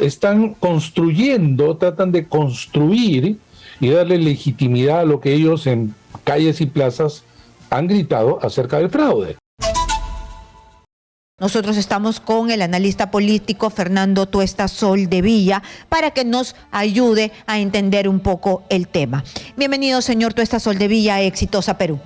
están construyendo, tratan de construir y darle legitimidad a lo que ellos en calles y plazas han gritado acerca del fraude. Nosotros estamos con el analista político Fernando Tuesta Soldevilla para que nos ayude a entender un poco el tema. Bienvenido, señor Tuesta Soldevilla, a Exitosa Perú.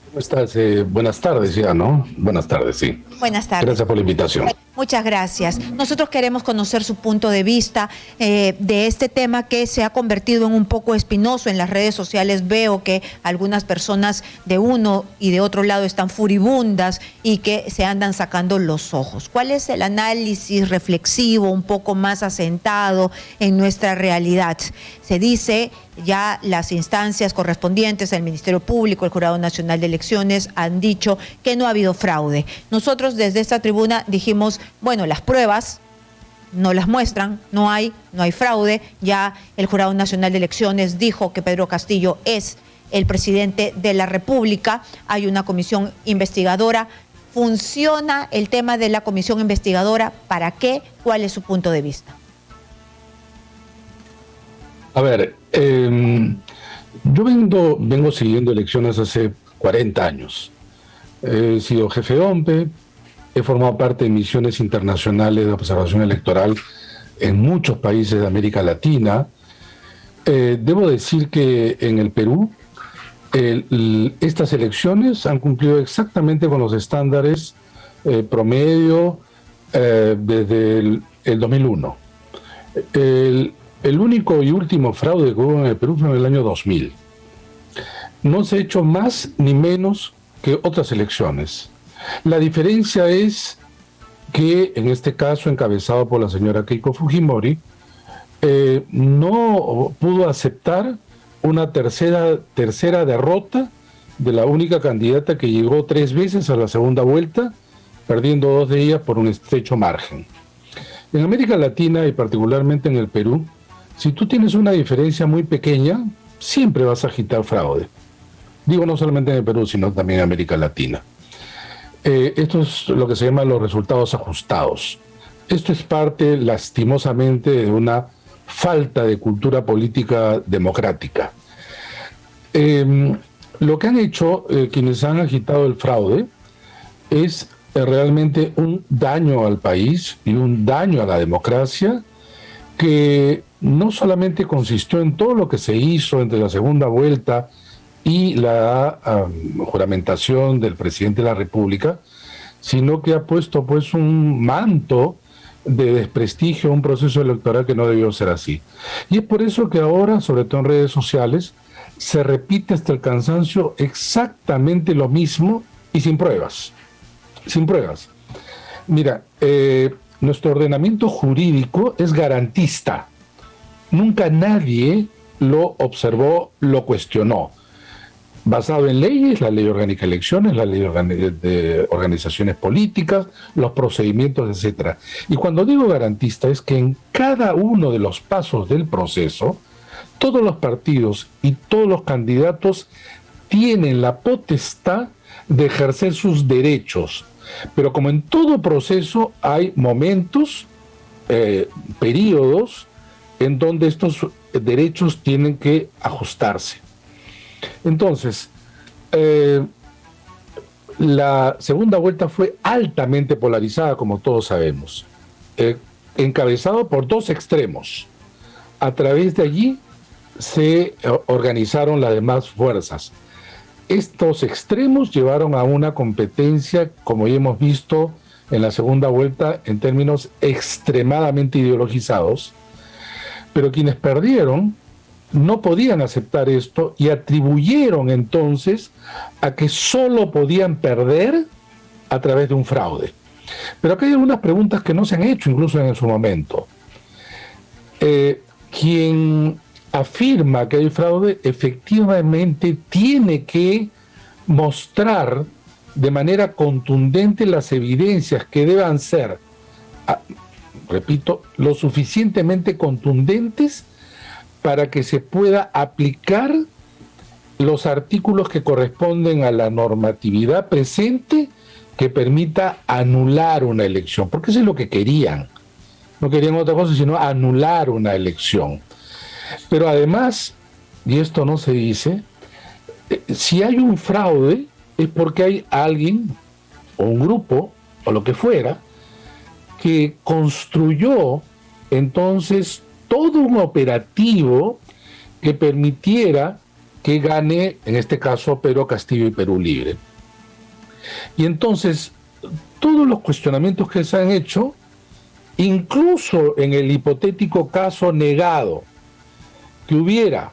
¿Cómo estás? Buenas tardes ya, ¿no? Buenas tardes, sí. Buenas tardes. Gracias por la invitación. Muchas gracias. Nosotros queremos conocer su punto de vista de este tema que se ha convertido en un poco espinoso en las redes sociales. Veo que algunas personas de uno y de otro lado están furibundas y que se andan sacando los ojos. ¿Cuál es el análisis reflexivo un poco más asentado en nuestra realidad? Se dice ya las instancias correspondientes, el Ministerio Público, el Jurado Nacional de Elecciones han dicho que no ha habido fraude. Nosotros desde esta tribuna dijimos, bueno, las pruebas no las muestran, no hay fraude. Ya el Jurado Nacional de Elecciones dijo que Pedro Castillo es el presidente de la República. Hay una comisión investigadora. ¿Funciona el tema de la comisión investigadora? ¿Para qué? ¿Cuál es su punto de vista? A ver, yo vengo siguiendo elecciones hace 40 años. He sido jefe de OMPE, he formado parte de misiones internacionales de observación electoral en muchos países de América Latina. Debo decir que en el Perú estas elecciones han cumplido exactamente con los estándares promedio desde el 2001. El único y último fraude que hubo en el Perú fue en el año 2000. No se ha hecho más ni menos que otras elecciones. La diferencia es que en este caso, encabezado por la señora Keiko Fujimori, no pudo aceptar una tercera derrota de la única candidata que llegó 3 veces a la segunda vuelta, perdiendo 2 de ellas por un estrecho margen. En América Latina y particularmente en el Perú, si tú tienes una diferencia muy pequeña, siempre vas a agitar fraude. Digo, no solamente en el Perú, sino también en América Latina. Esto es lo que se llama los resultados ajustados. Esto es parte, lastimosamente, de una falta de cultura política democrática. Lo que han hecho quienes han agitado el fraude es realmente un daño al país y un daño a la democracia que no solamente consistió en todo lo que se hizo entre la segunda vuelta y la juramentación del presidente de la República, sino que ha puesto pues un manto de desprestigio a un proceso electoral que no debió ser así. Y es por eso que ahora, sobre todo en redes sociales, se repite hasta el cansancio exactamente lo mismo y sin pruebas. Sin pruebas. Mira, nuestro ordenamiento jurídico es garantista. Nunca nadie lo observó, lo cuestionó. Basado en leyes, la ley orgánica de elecciones, la ley de organizaciones políticas, los procedimientos, etc. Y cuando digo garantista es que en cada uno de los pasos del proceso, todos los partidos y todos los candidatos tienen la potestad de ejercer sus derechos. Pero como en todo proceso hay momentos, periodos, en donde estos derechos tienen que ajustarse. Entonces, la segunda vuelta fue altamente polarizada, como todos sabemos, encabezado por 2 extremos. A través de allí se organizaron las demás fuerzas. Estos extremos llevaron a una competencia, como ya hemos visto en la segunda vuelta, en términos extremadamente ideologizados, pero quienes perdieron no podían aceptar esto y atribuyeron entonces a que solo podían perder a través de un fraude. Pero acá hay algunas preguntas que no se han hecho incluso en su momento. Quien afirma que hay fraude efectivamente tiene que mostrar de manera contundente las evidencias que deban ser, repito, lo suficientemente contundentes para que se pueda aplicar los artículos que corresponden a la normatividad presente que permita anular una elección, porque eso es lo que querían. no querían otra cosa sino anular una elección. Pero además, y esto no se dice, si hay un fraude es porque hay alguien o un grupo o lo que fuera que construyó entonces todo un operativo que permitiera que gane, en este caso, Pedro Castillo y Perú Libre. Y entonces, todos los cuestionamientos que se han hecho, incluso en el hipotético caso negado, que hubiera,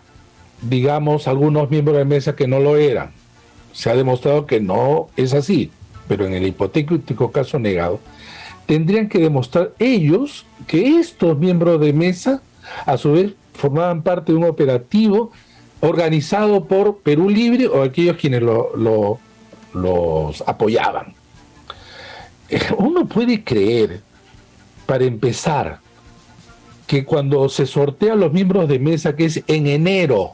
digamos, algunos miembros de mesa que no lo eran, se ha demostrado que no es así, pero en el hipotético caso negado, tendrían que demostrar ellos que estos miembros de mesa, a su vez, formaban parte de un operativo organizado por Perú Libre o aquellos quienes los apoyaban. Uno puede creer, para empezar, que cuando se sortean los miembros de mesa, que es en enero,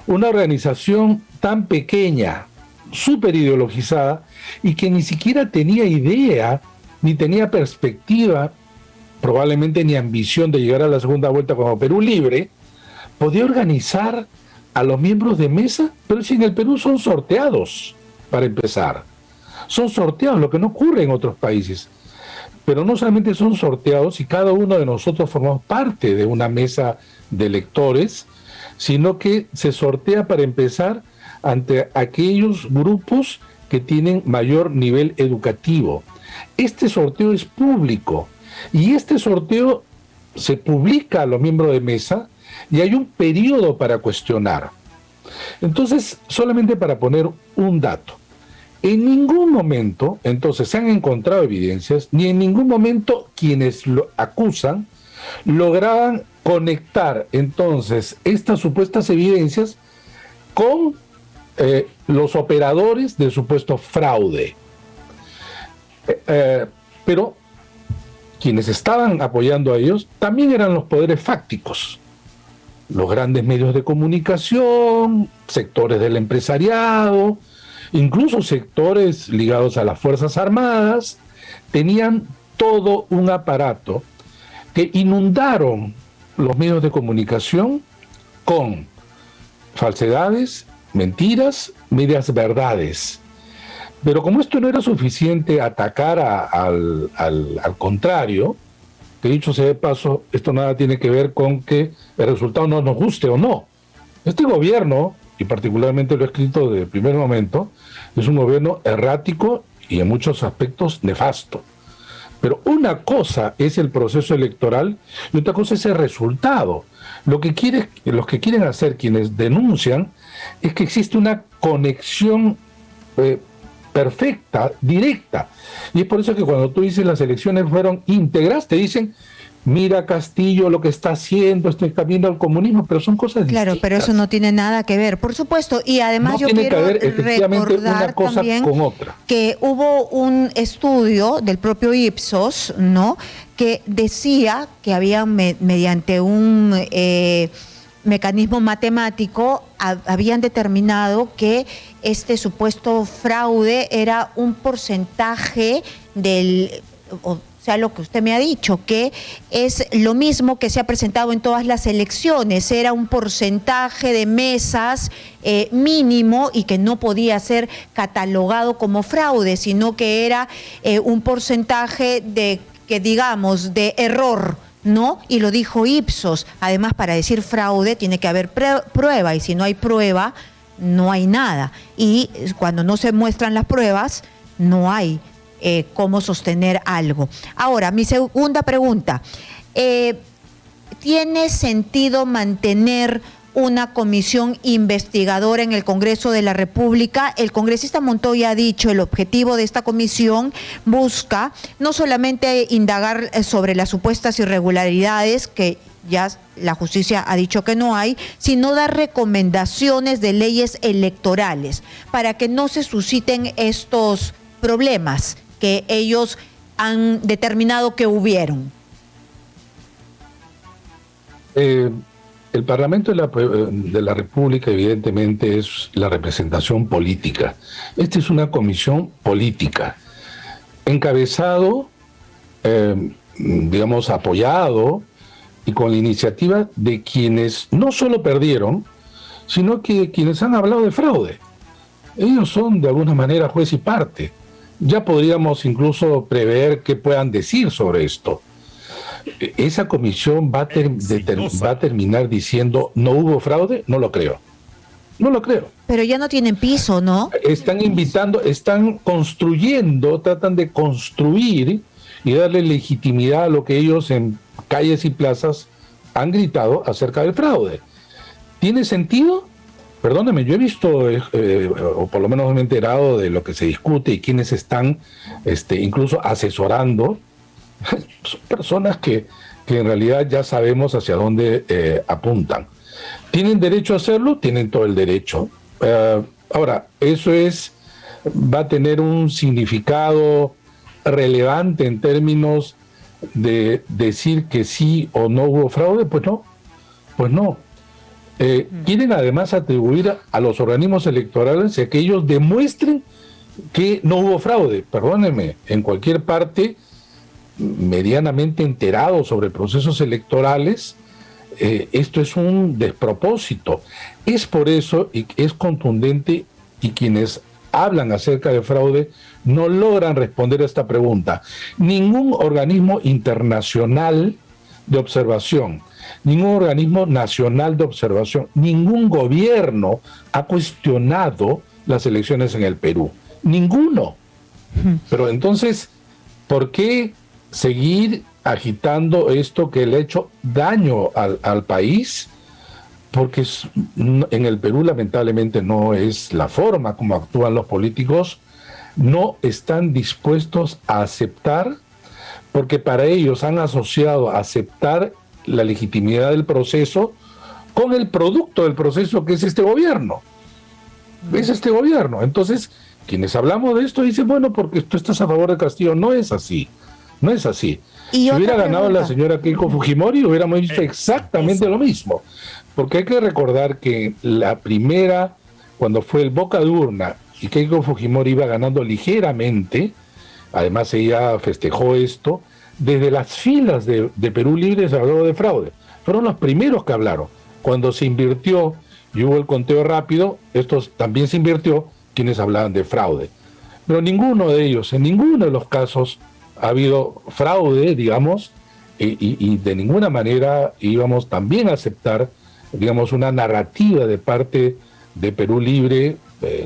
una organización tan pequeña, súper ideologizada, y que ni siquiera tenía idea, ni tenía perspectiva, probablemente ni ambición de llegar a la segunda vuelta como Perú Libre, podía organizar a los miembros de mesa, pero si en el Perú son sorteados, para empezar. Son sorteados, lo que no ocurre en otros países. Pero no solamente son sorteados y cada uno de nosotros formamos parte de una mesa de electores, sino que se sortea para empezar ante aquellos grupos que tienen mayor nivel educativo. Este sorteo es público y este sorteo se publica a los miembros de mesa y hay un periodo para cuestionar. Entonces, solamente para poner un dato, en ningún momento, entonces, se han encontrado evidencias, ni en ningún momento quienes lo acusan lograban conectar, entonces, estas supuestas evidencias con los operadores del supuesto fraude. Pero quienes estaban apoyando a ellos también eran los poderes fácticos, los grandes medios de comunicación, sectores del empresariado, incluso sectores ligados a las Fuerzas Armadas, tenían todo un aparato que inundaron los medios de comunicación con falsedades, mentiras, medias verdades. Pero como esto no era suficiente atacar al contrario, que dicho sea de paso, esto nada tiene que ver con que el resultado no nos guste o no. Este gobierno, y particularmente lo he escrito desde el primer momento, es un gobierno errático y en muchos aspectos nefasto. Pero una cosa es el proceso electoral y otra cosa es el resultado. Los que quieren hacer, quienes denuncian, es que existe una conexión perfecta, directa. Y es por eso que cuando tú dices las elecciones fueron íntegras, te dicen, mira Castillo lo que está haciendo, este camino al comunismo, pero son cosas distintas. Claro, pero eso no tiene nada que ver, por supuesto. Y además yo quiero recordar una cosa también con otra. Que hubo un estudio del propio Ipsos, ¿no?, que decía que había mediante un mecanismo matemático habían determinado que este supuesto fraude era un porcentaje del, o sea, lo que usted me ha dicho, que es lo mismo que se ha presentado en todas las elecciones, era un porcentaje de mesas mínimo y que no podía ser catalogado como fraude, sino que era un porcentaje de, que digamos, de error, ¿no? Y lo dijo Ipsos. Además, para decir fraude tiene que haber prueba, y si no hay prueba, no hay nada. Y cuando no se muestran las pruebas, no hay cómo sostener algo. Ahora, mi segunda pregunta. ¿Tiene sentido mantener una comisión investigadora en el Congreso de la República? El congresista Montoya ha dicho, el objetivo de esta comisión busca no solamente indagar sobre las supuestas irregularidades, que ya la justicia ha dicho que no hay, sino dar recomendaciones de leyes electorales para que no se susciten estos problemas que ellos han determinado que hubieron. El Parlamento de la República evidentemente es la representación política. Esta es una comisión política, encabezado digamos, apoyado y con la iniciativa de quienes no solo perdieron, sino que quienes han hablado de fraude. Ellos son de alguna manera juez y parte. Ya podríamos incluso prever qué puedan decir sobre esto. ¿Esa comisión va a terminar diciendo no hubo fraude? No lo creo. No lo creo. Pero ya no tienen piso, ¿no? Están invitando, están construyendo, tratan de construir y darle legitimidad a lo que ellos en calles y plazas han gritado acerca del fraude. ¿Tiene sentido? Perdóneme, yo he visto, o por lo menos me he enterado de lo que se discute y quienes están incluso asesorando. Son personas que en realidad ya sabemos hacia dónde apuntan. ¿Tienen derecho a hacerlo? Tienen todo el derecho. Ahora, eso va a tener un significado relevante en términos de decir que sí o no hubo fraude. Pues no. Quieren además atribuir a los organismos electorales a que ellos demuestren que no hubo fraude. Perdónenme, en cualquier parte medianamente enterado sobre procesos electorales, esto es un despropósito. Es por eso y es contundente, y quienes hablan acerca de fraude no logran responder a esta pregunta. Ningún organismo internacional de observación, ningún organismo nacional de observación, ningún gobierno ha cuestionado las elecciones en el Perú. Ninguno. Pero entonces, ¿por qué seguir agitando esto que le ha hecho daño al país? Porque en el Perú lamentablemente no es la forma como actúan los políticos, no están dispuestos a aceptar, porque para ellos han asociado aceptar la legitimidad del proceso con el producto del proceso, que es este gobierno. Es este gobierno. Entonces, quienes hablamos de esto dicen, bueno, porque tú estás a favor de Castillo. No es así. No es así. Si hubiera ganado la señora Keiko Fujimori, hubiéramos dicho exactamente lo mismo. Porque hay que recordar que la primera, cuando fue el boca de urna y Keiko Fujimori iba ganando ligeramente, además ella festejó esto, desde las filas de Perú Libre se habló de fraude. Fueron los primeros que hablaron. Cuando se invirtió y hubo el conteo rápido, estos también se invirtió, quienes hablaban de fraude. Pero ninguno de ellos, en ninguno de los casos, ha habido fraude, digamos, y de ninguna manera íbamos también a aceptar, digamos, una narrativa de parte de Perú Libre,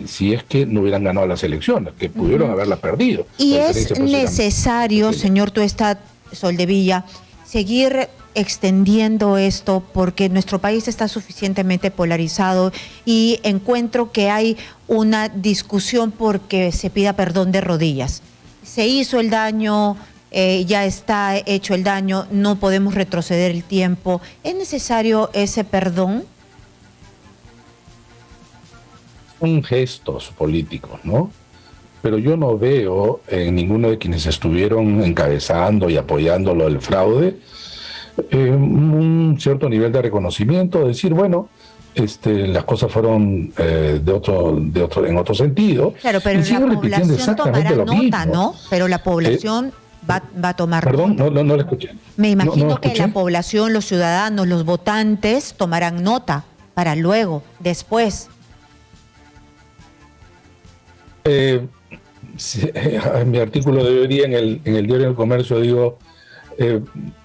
si es que no hubieran ganado las elecciones, que pudieron haberlas perdido. Y es necesario, señor Tuesta Soldevilla, seguir extendiendo esto, porque nuestro país está suficientemente polarizado y encuentro que hay una discusión porque se pida perdón de rodillas. Se hizo el daño, ya está hecho el daño, no podemos retroceder el tiempo. ¿Es necesario ese perdón? Son gestos políticos, ¿no? Pero yo no veo en ninguno de quienes estuvieron encabezando y apoyándolo el fraude un cierto nivel de reconocimiento, decir, bueno, las cosas fueron en otro sentido. Claro, pero la población tomará nota, ¿no? Pero la población va a tomar perdón, nota. No le escuché. Me imagino que la población, los ciudadanos, los votantes tomarán nota para luego, después. En mi artículo de hoy día en el diario El Comercio digo,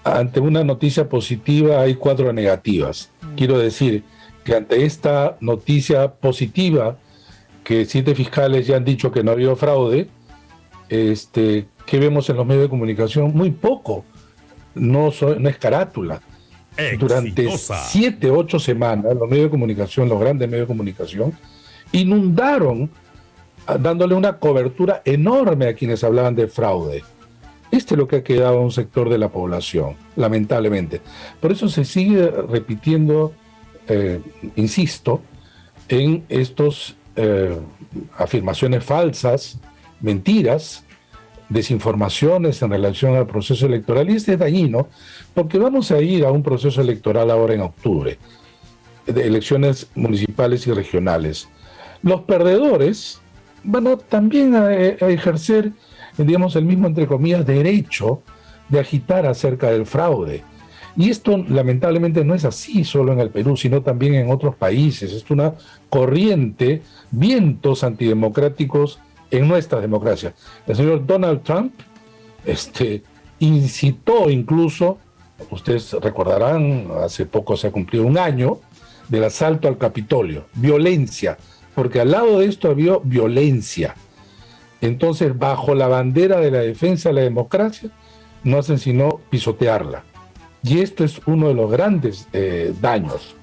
ante una noticia positiva hay 4 negativas. Quiero decir que ante esta noticia positiva, que 7 fiscales ya han dicho que no ha habido fraude, ¿qué vemos en los medios de comunicación? Muy poco. No es carátula. Durante 7, 8 semanas, los medios de comunicación, los grandes medios de comunicación, inundaron dándole una cobertura enorme a quienes hablaban de fraude. Es lo que ha quedado a un sector de la población, lamentablemente. Por eso se sigue repitiendo, insisto, en estos afirmaciones falsas, mentiras, desinformaciones en relación al proceso electoral. Y es dañino, porque vamos a ir a un proceso electoral ahora en octubre, de elecciones municipales y regionales. Los perdedores van también a ejercer, digamos, el mismo, entre comillas, derecho de agitar acerca del fraude. Y esto lamentablemente no es así solo en el Perú, sino también en otros países. Es una corriente, vientos antidemocráticos en nuestra democracia. El señor Donald Trump incitó incluso, ustedes recordarán, hace poco se ha cumplido un año del asalto al Capitolio, violencia, porque al lado de esto había violencia. Entonces, bajo la bandera de la defensa de la democracia, no hacen sino pisotearla. Y esto es uno de los grandes daños.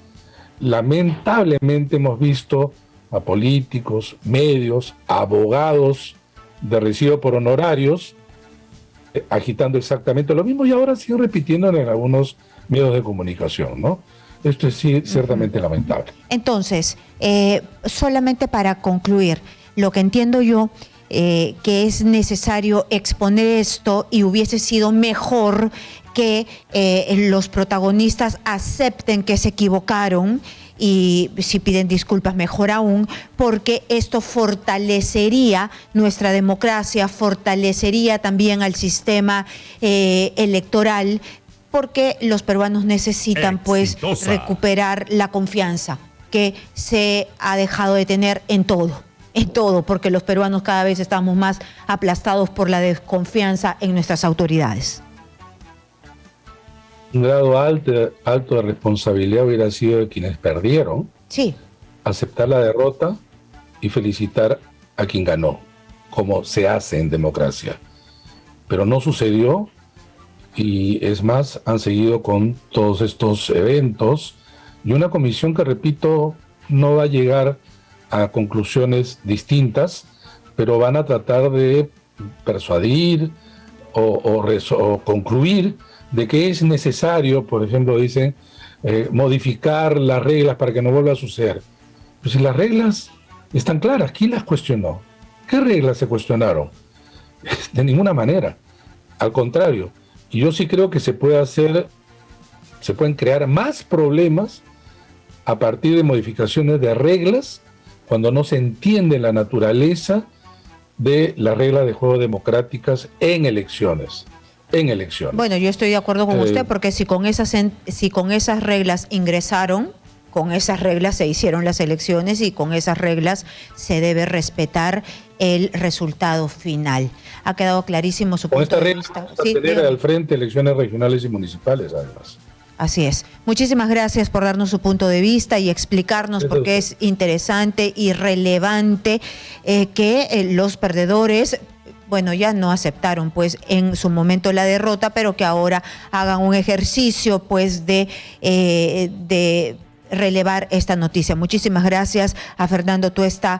Lamentablemente hemos visto a políticos, medios, abogados de recibo por honorarios agitando exactamente lo mismo y ahora siguen repitiendo en algunos medios de comunicación, ¿no? Esto es sí, ciertamente lamentable. Entonces, solamente para concluir, lo que entiendo yo que es necesario exponer esto y hubiese sido mejor que los protagonistas acepten que se equivocaron y si piden disculpas mejor aún, porque esto fortalecería nuestra democracia, fortalecería también al sistema electoral, porque los peruanos necesitan pues recuperar la confianza que se ha dejado de tener en todo, porque los peruanos cada vez estamos más aplastados por la desconfianza en nuestras autoridades. Un grado alto de responsabilidad hubiera sido de quienes perdieron, sí, aceptar la derrota y felicitar a quien ganó, como se hace en democracia. Pero no sucedió y es más, han seguido con todos estos eventos y una comisión que, repito, no va a llegar a conclusiones distintas, pero van a tratar de persuadir o concluir de que es necesario, por ejemplo, dicen, modificar las reglas para que no vuelva a suceder. Pues si las reglas están claras, ¿quién las cuestionó? ¿Qué reglas se cuestionaron? De ninguna manera. Al contrario, y yo sí creo que se pueden crear más problemas a partir de modificaciones de reglas cuando no se entiende la naturaleza de las reglas de juego democráticas en elecciones. Bueno, yo estoy de acuerdo con usted, porque si con esas reglas ingresaron, con esas reglas se hicieron las elecciones y con esas reglas se debe respetar el resultado final. Ha quedado clarísimo su punto de vista. Vamos a tener al frente elecciones regionales y municipales, además. Así es. Muchísimas gracias por darnos su punto de vista y explicarnos por qué es interesante y relevante que los perdedores, bueno, ya no aceptaron pues en su momento la derrota, pero que ahora hagan un ejercicio pues de relevar esta noticia. Muchísimas gracias a Fernando Tuesta